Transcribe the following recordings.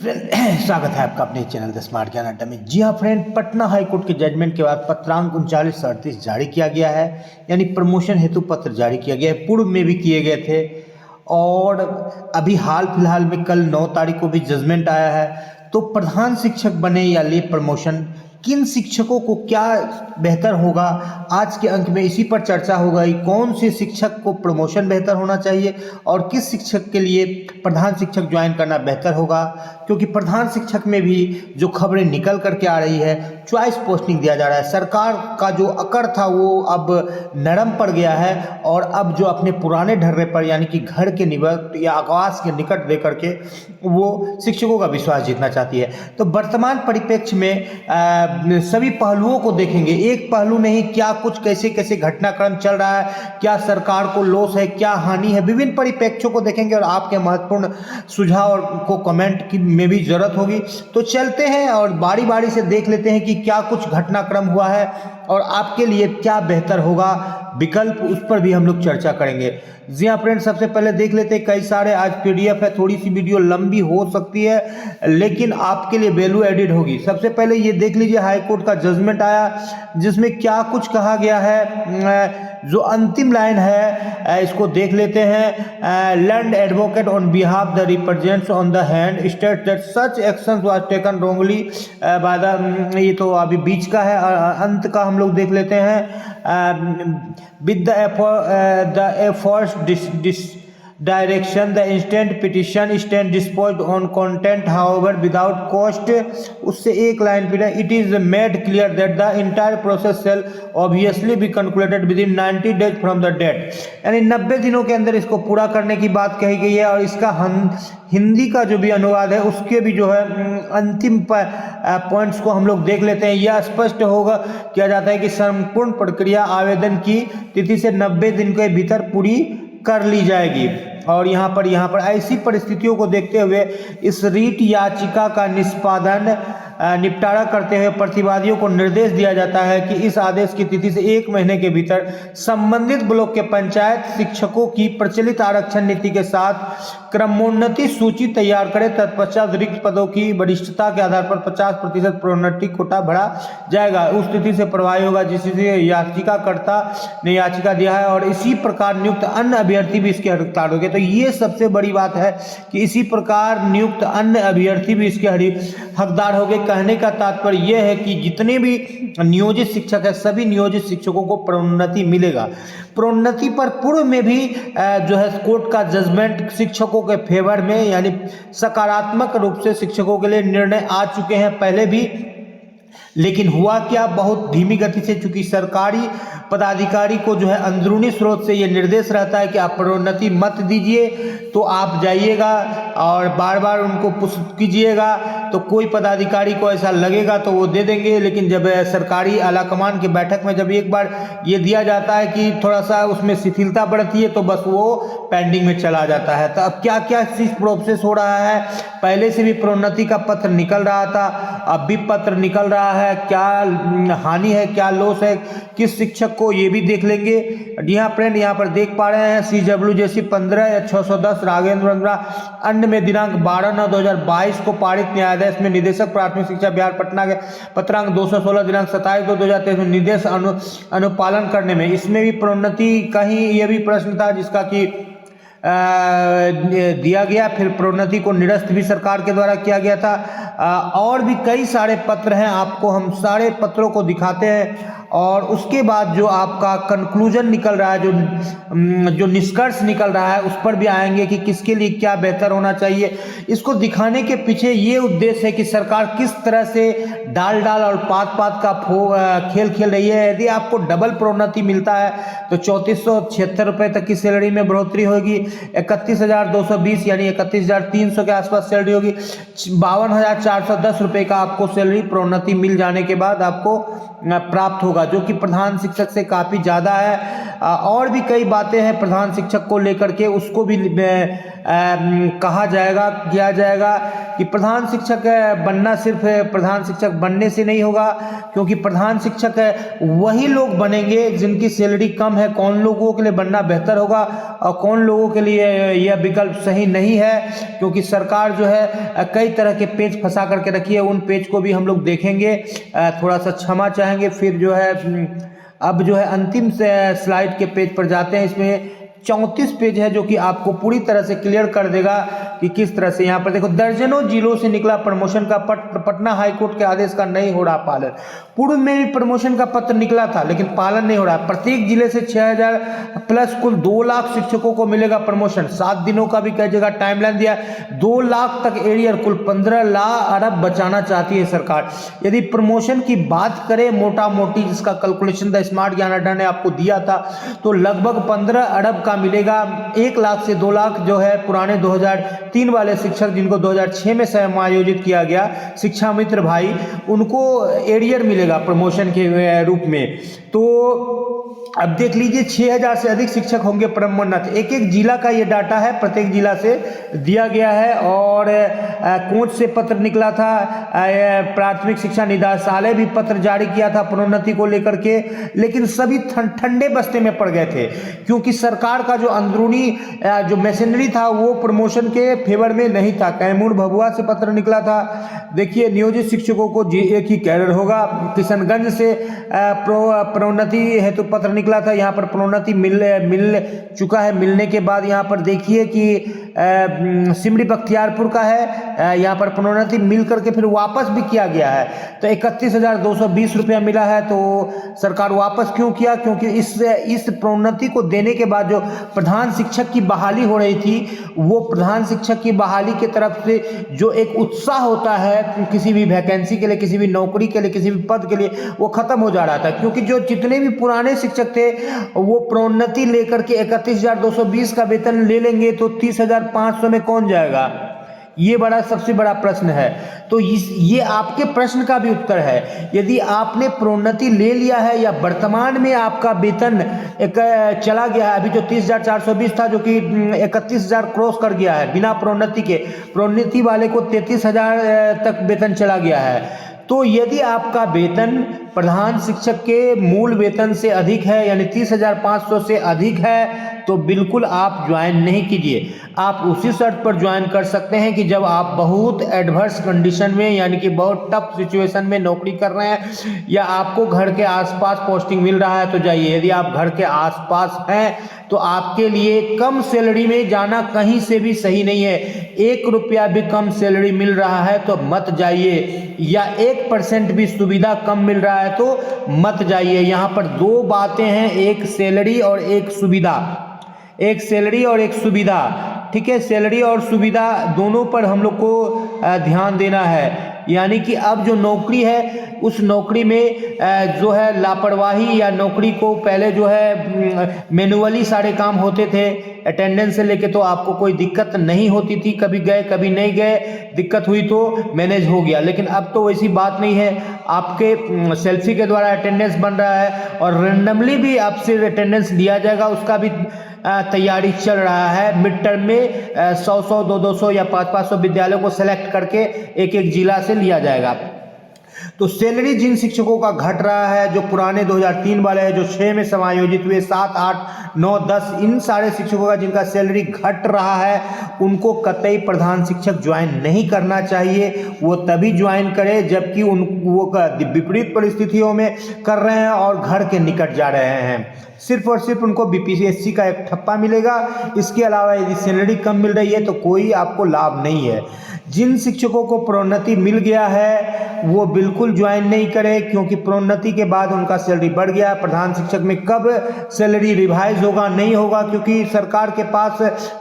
स्वागत है आपका अपने चैनल द स्मार्ट ज्ञान अड्डा में। जी हाँ फ्रेंड, पटना हाई कोर्ट के जजमेंट के बाद पत्रांक 3938 जारी किया गया है, यानी प्रमोशन हेतु पत्र जारी किया गया है। पूर्व में भी किए गए थे और अभी हाल फिलहाल में कल 9 तारीख को भी जजमेंट आया है। तो प्रधान शिक्षक बने या ले प्रमोशन, किन शिक्षकों को क्या बेहतर होगा, आज के अंक में इसी पर चर्चा होगा। कौन से शिक्षक को प्रमोशन बेहतर होना चाहिए और किस शिक्षक के लिए प्रधान शिक्षक ज्वाइन करना बेहतर होगा, क्योंकि प्रधान शिक्षक में भी जो खबरें निकल करके आ रही है, चॉइस पोस्टिंग दिया जा रहा है। सरकार का जो अकड़ था वो अब नरम पड़ गया है और अब जो अपने पुराने ढर्रे पर यानी कि घर के निकट या आवास के निकट दे करके वो शिक्षकों का विश्वास जीतना चाहती है। तो वर्तमान परिप्रेक्ष्य में सभी पहलुओं को देखेंगे, एक पहलू नहीं, क्या कुछ कैसे कैसे घटनाक्रम चल रहा है, क्या सरकार को लॉस है, क्या हानि है, विभिन्न परिप्रेक्ष्यों को देखेंगे और आपके महत्वपूर्ण सुझाव को कमेंट की में भी जरूरत होगी। तो चलते हैं और बारी बारी से देख लेते हैं कि क्या कुछ घटनाक्रम हुआ है और आपके लिए क्या बेहतर होगा विकल्प, उस पर भी हम लोग चर्चा करेंगे। जी हाँ फ्रेंड, सबसे पहले देख लेते हैं, कई सारे आज पीडीएफ है, थोड़ी सी वीडियो लंबी हो सकती है लेकिन आपके लिए वैल्यू एडिड होगी। सबसे पहले ये देख लीजिए, हाई कोर्ट का जजमेंट आया जिसमें क्या कुछ कहा गया है। जो अंतिम लाइन है इसको देख लेते हैं। Learned advocate on behalf the represents on the hand state that such action was taken wrongly by the, ये तो अभी बीच का है, अंत का हम लोग देख लेते हैं। With the efforts direction the instant petition stand disposed on content however without cost, उससे एक लाइन फिर है, it is made clear that the entire process shall obviously be concluded within 90 days from the date, यानी 90 दिनों के अंदर इसको पूरा करने की बात कही गई है। और इसका हिंदी का जो भी अनुवाद है उसके भी जो है अंतिम पॉइंट्स को हम लोग देख लेते हैं। यह स्पष्ट होगा किया जाता है कि संपूर्ण प्रक्रिया आवेदन की तिथि से 90 दिन के भीतर पूरी कर ली जाएगी। और यहाँ पर ऐसी परिस्थितियों को देखते हुए इस रीट याचिका का निपटारा करते हुए प्रतिवादियों को निर्देश दिया जाता है कि इस आदेश की तिथि से 1 महीने के भीतर संबंधित ब्लॉक के पंचायत शिक्षकों की प्रचलित आरक्षण नीति के साथ क्रमोन्नति सूची तैयार करें। तत्पश्चात रिक्त पदों की वरिष्ठता के आधार पर 50% प्रोन्नति कोटा बढ़ा जाएगा। उस तिथि से प्रभावी होगा जिससे याचिकाकर्ता ने याचिका दिया है और इसी प्रकार नियुक्त अन्य अभ्यर्थी भी इसके हकदार होंगे। तो ये सबसे बड़ी बात है कि इसी प्रकार नियुक्त अन्य अभ्यर्थी भी इसके हकदार होंगे। कहने का तात्पर्य यह है कि जितने भी नियोजित शिक्षक है सभी नियोजित शिक्षकों को प्रोन्नति मिलेगा। प्रोन्नति पर पूर्व में भी जो है कोर्ट का जजमेंट शिक्षकों के फेवर में यानी सकारात्मक रूप से शिक्षकों के लिए निर्णय आ चुके हैं पहले भी, लेकिन हुआ क्या, बहुत धीमी गति से, चूंकि सरकारी पदाधिकारी को जो है अंदरूनी स्रोत से ये निर्देश रहता है कि आप प्रोन्नति मत दीजिए, तो आप जाइएगा और बार बार उनको पुश कीजिएगा, तो कोई पदाधिकारी को ऐसा लगेगा तो वो दे देंगे। लेकिन जब सरकारी आलाकमान की बैठक में जब एक बार ये दिया जाता है कि थोड़ा सा उसमें शिथिलता बढ़ती है तो बस वो पेंडिंग में चला जाता है। तो अब क्या क्या चीज प्रोसेस हो रहा है, पहले से भी प्रोन्नति का पत्र निकल रहा था, अब भी पत्र निकल रहा है, क्या हानि है, क्या लॉस है किस शिक्षक को, ये भी देख लेंगे। जी हाँ फ्रेंड, यहाँ पर देख पा रहे हैं CWJC 15/610 राघवेंद्र अन्य में दिनांक 12/9/2022 को पारित न्यायाधीश में निदेशक प्राथमिक शिक्षा बिहार पटना के पत्रांक 216 दिनांक 27/2/2023 में निर्देश अनुपालन करने में, इसमें भी प्रोन्नति कहीं ये भी प्रश्न था जिसका कि दिया गया, फिर प्रोन्नति को निरस्त भी सरकार के द्वारा किया गया था। और भी कई सारे पत्र हैं, आपको हम सारे पत्रों को दिखाते हैं और उसके बाद जो आपका कंक्लूजन निकल रहा है, जो निष्कर्ष निकल रहा है उस पर भी आएंगे कि किसके लिए क्या बेहतर होना चाहिए। इसको दिखाने के पीछे ये उद्देश्य है कि सरकार किस तरह से डाल और पात का खेल खेल रही है। यदि आपको डबल प्रोन्नति मिलता है तो 3476 रुपये तक की सैलरी में बढ़ोतरी होगी, 31,220 यानी 31,300 के आसपास सैलरी होगी, 52,410 रुपये का आपको सैलरी प्रोन्नति मिल जाने के बाद आपको प्राप्त होगा, जो कि प्रधान शिक्षक से काफ़ी ज़्यादा है। और भी कई बातें हैं प्रधान शिक्षक को लेकर के, उसको भी कहा जाएगा, किया जाएगा कि प्रधान शिक्षक बनना सिर्फ प्रधान शिक्षक बनने से नहीं होगा, क्योंकि प्रधान शिक्षक वही लोग बनेंगे जिनकी सैलरी कम है। कौन लोगों के लिए बनना बेहतर होगा और कौन लोगों के लिए यह विकल्प सही नहीं है, क्योंकि सरकार जो है कई तरह के पेज फंसा करके रखी है। उन पेज को भी हम लोग देखेंगे, थोड़ा सा क्षमा चाहेंगे। फिर जो है अब जो है अंतिम स्लाइड के पेज पर जाते हैं। इसमें 34 पेज है जो कि आपको पूरी तरह से क्लियर कर देगा कि किस तरह से। यहाँ पर देखो, दर्जनों जिलों से निकला प्रमोशन का पटना हाईकोर्ट के आदेश का नहीं हो रहा पालन। पूर्व में भी प्रमोशन का पत्र निकला था लेकिन पालन नहीं हो रहा। प्रत्येक जिले से 6000 प्लस कुल 2 लाख शिक्षकों को मिलेगा प्रमोशन। 7 दिनों का भी कई जगह टाइमलाइन दिया। 2 लाख तक एरियर, कुल 15 लाख अरब बचाना चाहती है सरकार। यदि प्रमोशन की बात करें मोटा मोटी, जिसका कैलकुलेशन द स्मार्ट ज्ञान अड्डा ने आपको दिया था, तो लगभग 15 अरब का मिलेगा। 1 लाख से 2 लाख जो है पुराने 2003 वाले शिक्षक जिनको 2006 में समायोजित किया गया, शिक्षा मित्र भाई, उनको एरियर मिलेगा प्रमोशन के रूप में। तो अब देख लीजिए 6000 से अधिक शिक्षक होंगे प्रोन्नत। एक एक जिला का ये डाटा है, प्रत्येक जिला से दिया गया है। और कोच से पत्र निकला था, प्राथमिक शिक्षा निदेशालय भी पत्र जारी किया था प्रोन्नति को लेकर के, लेकिन सभी ठंडे बस्ते में पड़ गए थे, क्योंकि सरकार का जो अंदरूनी जो मशीनरी था वो प्रमोशन के फेवर में नहीं था। कैमूर भभुआ से पत्र निकला था। देखिए, नियोजित शिक्षकों को एक ही कैडर होगा। किशनगंज से प्रोन्नति हेतु पत्र निकला था। यहाँ पर प्रोन्नति मिल चुका है। मिलने के बाद यहाँ पर देखिए कि सिमरी बख्तियारपुर का है, यहाँ पर प्रोन्नति मिल करके फिर वापस भी किया गया है। तो 31,220 रुपया मिला है। तो सरकार वापस क्यों किया? क्योंकि इस प्रोन्नति को देने के बाद जो प्रधान शिक्षक की बहाली हो रही थी, वो प्रधान शिक्षक की बहाली के तरफ से जो एक उत्साह होता है किसी भी वैकेंसी के लिए, किसी भी नौकरी के लिए, किसी भी पद के लिए, वो खत्म हो जा रहा था। क्योंकि जो जितने भी पुराने शिक्षक थे वो प्रोन्नति लेकर के 31,220 का वेतन ले लेंगे, तो 30,500 में कौन जाएगा? ये सबसे बड़ा प्रश्न है। तो ये आपके प्रश्न का भी उत्तर है। यदि आपने प्रोन्नति ले लिया है या वर्तमान में आपका वेतन चला गया है, अभी जो 30,420 था जो कि 31,000 क्रॉस कर गया है बिना प्रोन्नति के, प्रोन्नति वाले को 33,000 तक वेतन चला गया है। तो यदि आपका वेतन प्रधान शिक्षक के मूल वेतन से अधिक है, यानी 30,500 से अधिक है, तो बिल्कुल आप ज्वाइन नहीं कीजिए। आप उसी शर्त पर ज्वाइन कर सकते हैं कि जब आप बहुत एडवर्स कंडीशन में, यानी कि बहुत टफ सिचुएशन में नौकरी कर रहे हैं, या आपको घर के आसपास पोस्टिंग मिल रहा है तो जाइए। यदि आप घर के आसपास हैं तो आपके लिए कम सैलरी में जाना कहीं से भी सही नहीं है। 1 रुपया भी कम सैलरी मिल रहा है तो मत जाइए, या 1% भी सुविधा कम मिल रहा है तो मत जाइए। यहाँ पर 2 बातें हैं, एक सैलरी और एक सुविधा। एक सैलरी और एक सुविधा, ठीक है। सैलरी और सुविधा दोनों पर हम लोग को ध्यान देना है। यानी कि अब जो नौकरी है उस नौकरी में जो है लापरवाही, या नौकरी को पहले जो है मैनुअली सारे काम होते थे, अटेंडेंस से लेके, तो आपको कोई दिक्कत नहीं होती थी। कभी गए कभी नहीं गए, दिक्कत हुई तो मैनेज हो गया। लेकिन अब तो वैसी बात नहीं है। आपके सेल्फी के द्वारा अटेंडेंस बन रहा है और रेंडमली भी आपसे अटेंडेंस लिया जाएगा। उसका भी तैयारी चल रहा है। मिड टर्म में 100-100, 200 या 500 विद्यालयों को सेलेक्ट करके एक एक जिला से लिया जाएगा। तो सैलरी जिन शिक्षकों का घट रहा है, जो पुराने 2003 वाले हैं, जो 6 में समायोजित हुए, 7, 8, 9, 10, इन सारे शिक्षकों का जिनका सैलरी घट रहा है, उनको कतई प्रधान शिक्षक ज्वाइन नहीं करना चाहिए। वो तभी ज्वाइन करे जबकि वो विपरीत परिस्थितियों में कर रहे हैं और घर के निकट जा रहे हैं। सिर्फ और सिर्फ उनको बीपीएससी का एक ठप्पा मिलेगा। इसके अलावा यदि सैलरी कम मिल रही है तो कोई आपको लाभ नहीं है। जिन शिक्षकों को प्रोन्नति मिल गया है वो बिल्कुल ज्वाइन नहीं करें, क्योंकि प्रोन्नति के बाद उनका सैलरी बढ़ गया। प्रधान शिक्षक में कब सैलरी रिवाइज होगा, नहीं होगा, क्योंकि सरकार के पास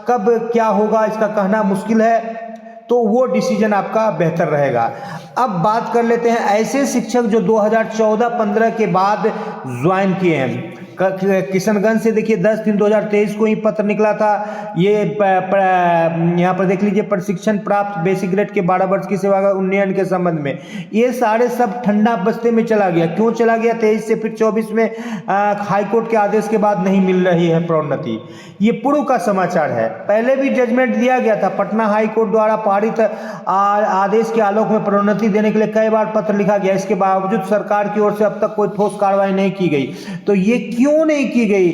कब क्या होगा इसका कहना मुश्किल है। तो वो डिसीजन आपका बेहतर रहेगा। अब बात कर लेते हैं ऐसे शिक्षक जो 2014-15 के बाद ज्वाइन किए हैं। किशनगंज से देखिए 10/3/2023 को ही पत्र निकला था। ये यहाँ पर देख लीजिए, प्रशिक्षण प्राप्त बेसिक ग्रेड के 12 वर्ष की सेवा का उन्नयन के संबंध में, ये सारे सब ठंडा बस्ते में चला गया। क्यों चला गया? 23 से फिर 24 में हाईकोर्ट के आदेश के बाद नहीं मिल रही है प्रोन्नति। ये पूर्व का समाचार है। पहले भी जजमेंट दिया गया था। पटना हाईकोर्ट द्वारा पारित आदेश के आलोक में प्रोन्नति देने के लिए कई बार पत्र लिखा गया। इसके बावजूद सरकार की ओर से अब तक कोई ठोस कार्रवाई नहीं की गई। तो ये क्यों नहीं की गई?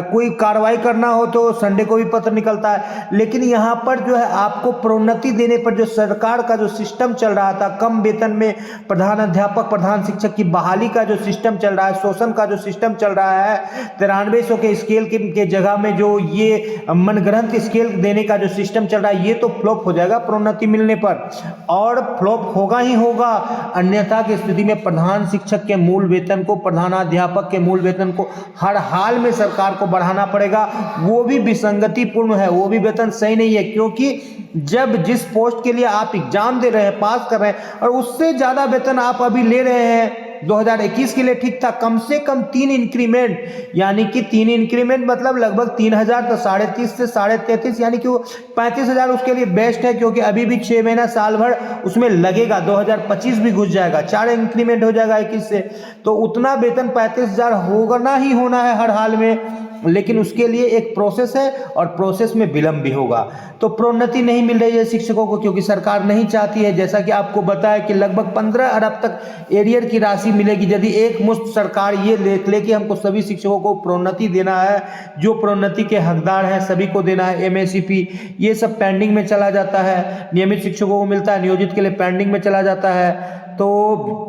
कोई कार्रवाई करना हो तो संडे को भी पत्र निकलता है, लेकिन यहाँ पर जो है आपको प्रोन्नति देने पर जो सरकार का जो सिस्टम चल रहा था, कम वेतन में प्रधान अध्यापक प्रधान शिक्षक की बहाली का जो सिस्टम चल रहा है, शोषण का जो सिस्टम चल रहा है, 9300 के स्केल के जगह में जो ये मनगढ़ंत स्केल देने का जो सिस्टम चल रहा है, ये तो फ्लॉप हो जाएगा प्रोन्नति मिलने पर, और फ्लॉप होगा ही होगा। अन्यथा की स्थिति में प्रधान शिक्षक के मूल वेतन को, प्रधानाध्यापक के मूल वेतन को हर हाल में सरकार को बढ़ाना पड़ेगा। वो भी विसंगतिपूर्ण है, वो भी वेतन सही नहीं है, क्योंकि जब जिस पोस्ट के लिए आप एग्जाम दे रहे हैं, पास कर रहे हैं, और उससे ज्यादा वेतन आप अभी ले रहे हैं। 2021 के लिए ठीक था, कम से कम 3 इंक्रीमेंट, यानी कि 3 इंक्रीमेंट मतलब लगभग 3000, तो 30.5 से 33.5, यानी कि वो 35,000 उसके लिए बेस्ट है, क्योंकि अभी भी 6 महीना साल भर उसमें लगेगा। 2025 भी घुस जाएगा, 4 इंक्रीमेंट हो जाएगा 21 से, तो उतना वेतन 35,000 होना ही होना है हर हाल में। लेकिन उसके लिए एक प्रोसेस है, और प्रोसेस में विलंब भी होगा। तो प्रोन्नति नहीं मिल रही है शिक्षकों को, क्योंकि सरकार नहीं चाहती है। जैसा कि आपको बताया कि लगभग 15 अरब तक एरियर की राशि मिलेगी यदि एक मुश्त सरकार ये ले कि हमको सभी शिक्षकों को प्रोन्नति देना है, जो प्रोन्नति के हकदार हैं सभी को देना है। MACP ये सब पेंडिंग में चला जाता है, नियमित शिक्षकों को मिलता है, नियोजित के लिए पेंडिंग में चला जाता है। तो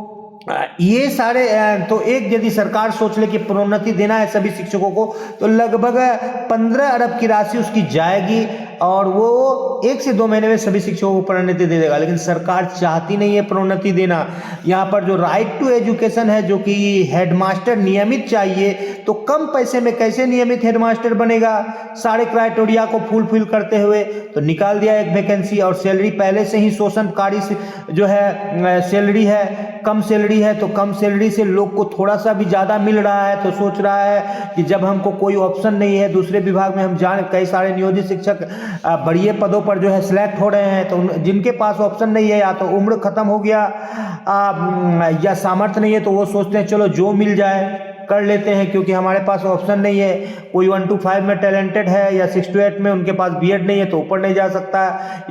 ये सारे, तो एक यदि सरकार सोच ले कि प्रोन्नति देना है सभी शिक्षकों को, तो लगभग 15 अरब की राशि उसकी जाएगी, और वो 1 से 2 महीने में सभी शिक्षकों को प्रोन्नति दे देगा। लेकिन सरकार चाहती नहीं है प्रोन्नति देना। यहाँ पर जो राइट टू एजुकेशन है, जो कि हेडमास्टर नियमित चाहिए, तो कम पैसे में कैसे नियमित हेडमास्टर बनेगा? सारे क्राइटेरिया को फुलफिल करते हुए तो निकाल दिया एक वैकेंसी, और सैलरी पहले से ही शोषणकारी जो है सैलरी है, कम सैलरी है, तो कम सैलरी से लोग को थोड़ा सा भी ज़्यादा मिल रहा है, तो सोच रहा है कि जब हमको कोई ऑप्शन नहीं है दूसरे विभाग में, हम जान कई सारे नियोजित शिक्षक बड़े पदों पर जो है सिलेक्ट हो रहे हैं, तो जिनके पास ऑप्शन नहीं है, या तो उम्र खत्म हो गया या सामर्थ्य नहीं है, तो वो सोचते हैं चलो जो मिल जाए कर लेते हैं, क्योंकि हमारे पास ऑप्शन नहीं है। कोई 1 to 5 में टैलेंटेड है, या 6 to 8 में उनके पास B.Ed नहीं है तो ऊपर नहीं जा सकता,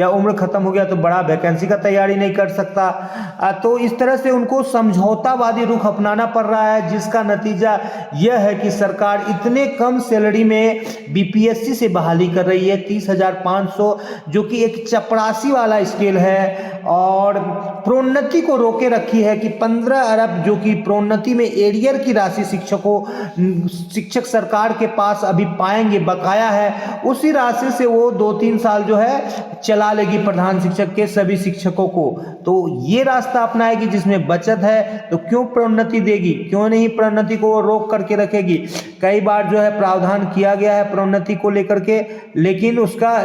या उम्र खत्म हो गया तो बड़ा वैकेंसी का तैयारी नहीं कर सकता। तो इस तरह से उनको समझौतावादी रुख अपनाना पड़ रहा है, जिसका नतीजा यह है कि सरकार इतने कम सैलरी में BPSC से बहाली कर रही है 30,500, जो कि एक चपरासी वाला स्केल है, और प्रोन्नति को रोके रखी है कि 15 अरब जो कि प्रोन्नति में एरियर की राशि शिक्षक सरकार के पास अभी पाएंगे, बकाया है, उसी राशि से वो 2-3 साल जो है चला लेगी प्रधान शिक्षक के सभी शिक्षकों को। तो ये रास्ता अपनाएगी जिसमें बचत है, तो क्यों प्रोन्नति देगी? क्यों नहीं प्रोन्नति को रोक करके रखेगी? कई बार जो है प्रावधान किया गया है प्रोन्नति को लेकर के, लेकिन उसका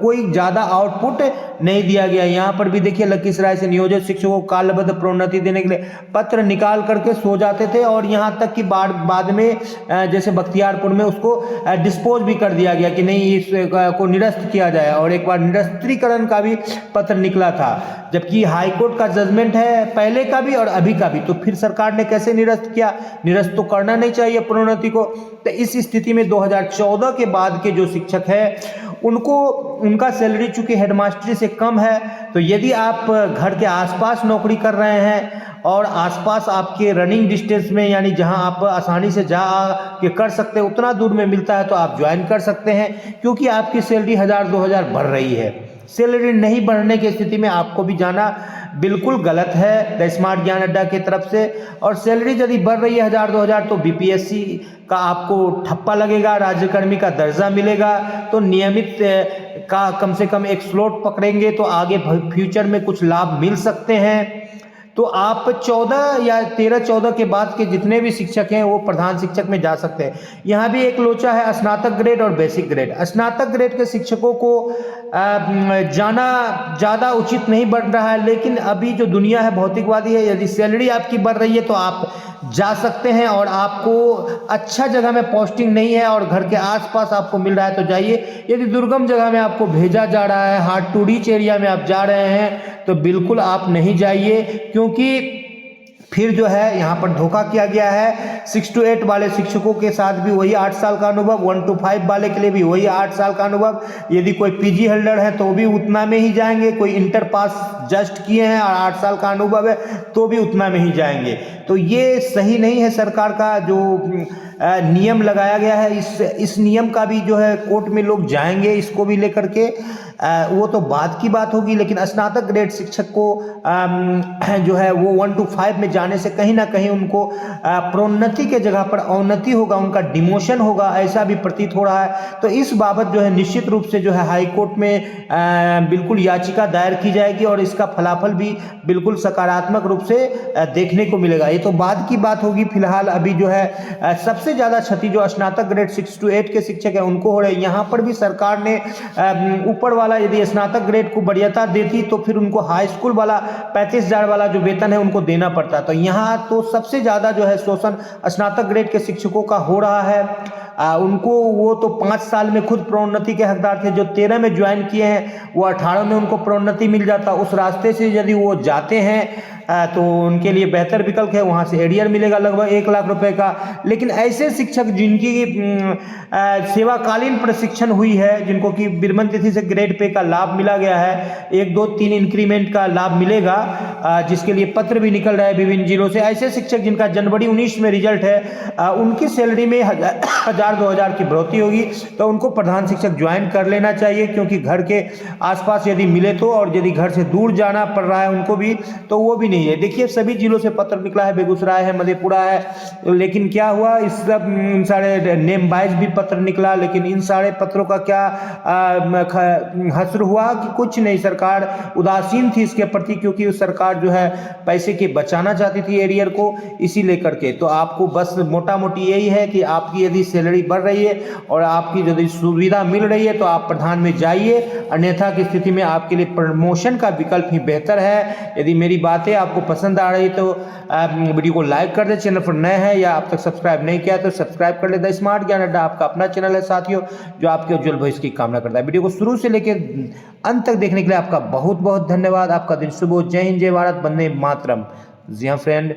कोई ज्यादा आउटपुट नहीं दिया गया। यहाँ पर भी देखिए लखीसराय से नियोजित शिक्षकों को कालबद्ध प्रोन्नति देने के लिए पत्र निकाल करके सो जाते थे, और यहाँ तक कि बाद में जैसे बख्तियारपुर में उसको डिस्पोज भी कर दिया गया कि नहीं, इसको निरस्त किया जाए, और एक बार निरस्तीकरण का भी पत्र निकला था, जबकि हाईकोर्ट का जजमेंट है पहले का भी और अभी का भी। तो फिर सरकार ने कैसे निरस्त किया? निरस्त तो करना नहीं चाहिए प्रोन्नति को। तो इस स्थिति में 2014 के बाद के जो शिक्षक है उनका सैलरी चूंकि हेडमास्टरी से कम है, तो यदि आप घर के आसपास नौकरी कर रहे हैं और आसपास आपके रनिंग डिस्टेंस में, यानी जहां आप आसानी से जा के कर सकते हैं, उतना दूर में मिलता है, तो आप ज्वाइन कर सकते हैं, क्योंकि आपकी सैलरी 1000-2000 बढ़ रही है। सैलरी नहीं बढ़ने की स्थिति में आपको भी जाना बिल्कुल गलत है द स्मार्ट ज्ञान अड्डा की तरफ से। और सैलरी यदि बढ़ रही है 1000-2000, तो BPSC का आपको ठप्पा लगेगा, राज्यकर्मी का दर्जा मिलेगा, तो नियमित का कम से कम एक स्लॉट पकड़ेंगे तो आगे फ्यूचर में कुछ लाभ मिल सकते हैं। तो आप 14 या 13-14 के बाद के जितने भी शिक्षक हैं वो प्रधान शिक्षक में जा सकते हैं। यहाँ भी एक लोचा है स्नातक ग्रेड और बेसिक ग्रेड। स्नातक ग्रेड के शिक्षकों को जाना ज़्यादा उचित नहीं बन रहा है, लेकिन अभी जो दुनिया है भौतिकवादी है, यदि सैलरी आपकी बढ़ रही है तो आप जा सकते हैं, और आपको अच्छा जगह में पोस्टिंग नहीं है और घर के आसपास आपको मिल रहा है तो जाइए। यदि दुर्गम जगह में आपको भेजा जा रहा है, हार्ड टू रीच एरिया में आप जा रहे हैं, तो बिल्कुल आप नहीं जाइए, क्योंकि फिर जो है यहाँ पर धोखा किया गया है। 6 to 8 वाले शिक्षकों के साथ भी वही 8 साल का अनुभव, 1 to 5 वाले के लिए भी वही 8 साल का अनुभव। यदि कोई पीजी होल्डर है तो भी उतना में ही जाएंगे, कोई इंटर पास जस्ट किए हैं और 8 साल का अनुभव है तो भी उतना में ही जाएंगे। तो ये सही नहीं है सरकार का जो नियम लगाया गया है। इस नियम का भी जो है कोर्ट में लोग जाएंगे इसको भी लेकर के, वो तो बाद की बात होगी। लेकिन स्नातक ग्रेड शिक्षक को जो है वो 1 to 5 में जाने से कहीं ना कहीं उनको प्रोन्नति के जगह पर अवनति होगा, उनका डिमोशन होगा, ऐसा भी प्रतीत हो रहा है। तो इस बाबत जो है निश्चित रूप से जो है हाई कोर्ट में बिल्कुल याचिका दायर की जाएगी और इसका फलाफल भी बिल्कुल सकारात्मक रूप से देखने को मिलेगा। ये तो बाद की बात होगी। फिलहाल अभी जो है सबसे ज़्यादा क्षति जो स्नातक ग्रेड 6 to 8 के शिक्षक है उनको हो रही है। यहाँ पर भी सरकार ने ऊपर वाला यदि स्नातक ग्रेड को वरीयता देती तो फिर उनको हाई स्कूल वाला 35,000 वाला जो वेतन है उनको देना पड़ता। तो यहाँ तो सबसे ज़्यादा जो है शोषण स्नातक ग्रेड के शिक्षकों का हो रहा है। उनको वो तो 5 साल में खुद प्रोन्नति के हकदार थे, जो 13 में ज्वाइन किए हैं वो 18 में उनको प्रोन्नति मिल जाता। उस रास्ते से यदि वो जाते हैं तो उनके लिए बेहतर विकल्प है, वहाँ से एरियर मिलेगा लगभग 1 लाख रुपए का। लेकिन ऐसे शिक्षक जिनकी सेवाकालीन प्रशिक्षण हुई है, जिनको कि विरमण तिथि से ग्रेड पे का लाभ मिला गया है, 1, 2, 3 इंक्रीमेंट का लाभ मिलेगा, जिसके लिए पत्र भी निकल रहा है विभिन्न जिलों से। ऐसे शिक्षक जिनका जनवरी 19 में रिजल्ट है, उनकी सैलरी में 1,000-2,000 की बढ़ोतरी होगी, तो उनको प्रधान शिक्षक ज्वाइन कर लेना चाहिए, क्योंकि घर के आसपास यदि मिले तो, और यदि घर से दूर जाना पड़ रहा है उनको भी तो वो भी नहीं है। देखिए सभी जिलों से पत्र निकला है, बेगूसराय है, मधेपुरा है, लेकिन क्या हुआ, इस सब सारे नेम वाइज भी पत्र निकला, लेकिन इन सारे पत्रों का क्या हश्र हुआ कि कुछ नहीं, सरकार उदासीन थी इसके प्रति, क्योंकि सरकार जो है पैसे के बचाना चाहती थी एरियर को, इसी लेकर के। तो आपको बस मोटा मोटी यही है कि आपकी यदि सैलरी बढ़ रही है और आपकी यदि सुविधा मिल रही है तो आप प्रधान में जाइए, अन्यथा की स्थिति में आपके लिए प्रमोशन का विकल्प ही बेहतर है। यदि मेरी बातें आपको पसंद आ रही तो वीडियो को लाइक कर दे, चैनल पर नए हैं या अब तक सब्सक्राइब नहीं किया तो सब्सक्राइब कर ले। द स्मार्ट ज्ञान अड्डा आपका अपना चैनल है साथियों, जो आपके उज्जवल भविष्य की कामना करता है। वीडियो को शुरू से लेकर अंत तक देखने के लिए आपका बहुत बहुत धन्यवाद। आपका दिन शुभ हो। जय हिंद, जय भारत, वंदे मातरम। जी हाँ फ्रेंड,